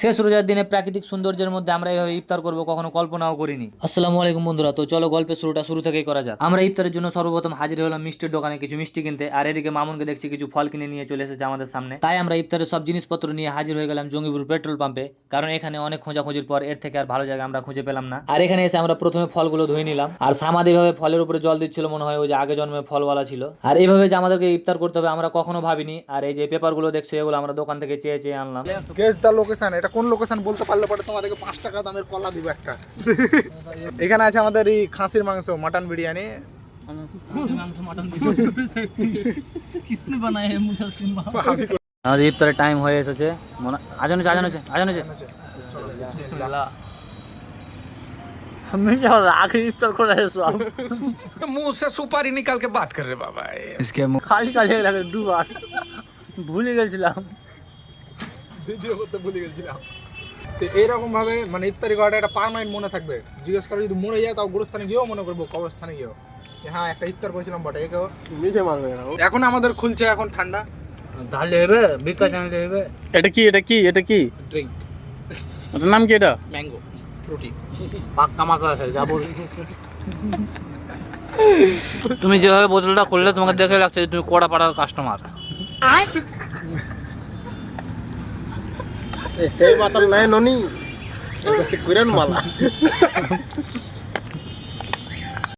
শেষ রোজার দিনে প্রাকৃতিক সৌন্দর্যের মধ্যে আমরা এইভাবে ইফতার করবো কখনো কল্পনাও করিনি। আসসালামু আলাইকুম বন্ধুরা, তো চলো গল্পের শুরুটা শুরু থেকেই করা যাক। আমরা ইফতারের জন্য সর্বপ্রথম হাজির হলাম মিষ্টির দোকানে কিছু মিষ্টি কিনতে, আর এদিকে মামুনকে দেখছি কিছু ফল কিনে নিয়ে চলে এসেছে আমাদের সামনে। তাই আমরা ইফতারের সব জিনিসপত্র নিয়ে হাজির হয়ে গেলাম জঙ্গিপুর পেট্রোল পাম্পে, কারণ এখানে অনেক খোঁজাখুঁজির পর এর থেকে আর ভালো জায়গা আমরা খুঁজে পেলাম না। আর এখানে এসে আমরা প্রথমে ফলগুলো ধুয়ে নিলাম, আর সামাদ এইভাবে ফলের উপরে জল দিচ্ছিল, মনে হয় ওই যে আগে জন্মে ফলওয়ালা ছিল। আর এইভাবে যে আমাদেরকে ইফতার করতে হবে আমরা কখনো ভাবিনি। আর এই যে পেপারগুলো দেখছো এগুলো আমরা দোকান থেকে চেয়ে চেয়ে আনলাম। গেস দা লোকেশন, এটা কোন লোকেশন বলতে পারলে পরে তোমাদেরকে 5 টাকা দামের কলা দিব একটা। এখানে আছে আমাদের এই খাসির মাংস, মাটন বিরিয়ানি। আমাদের ইফতারের টাইম হয়ে এসেছে। আজান হচ্ছে। आखिर इफ्तार कर रहे हो आप? मुंह से सुपारी निकाल के बात कर रहे बाबा। इसके मुंह খালি খালি লাগে দুবার ভুলে গেছিলাম। ভিডিও করতে ভুলে গেছিলাম। তো এইরকম ভাবে মানে ইফতারি করাটা একটা পার্মানেন্ট মনে থাকবে। জিজ্ঞেস করে যদি মরে যায় তাও গোরস্থানে গিয়েও মনে করবো, কবরস্থানে গিয়েও হ্যাঁ একটা ইফতার করেছিলাম বটে। একেও মিঠে মারবে। এখন আমাদের খুলছে, এখন ঠান্ডা ঢালে হবে বিকা চাইলে হবে। এটা কি ড্রিঙ্ক, ওটার নাম কি? এটা ম্যাঙ্গো ফ্রুটি। পাক্কা মাছ আছে যাবো। তুমি যেভাবে বোতলটা খুললে তোমাকে দেখে লাগছে যে তুমি কোড়া পাড়ার কাস্টমার। সেই বোতল নাই ননি, এটা কুরান মালা।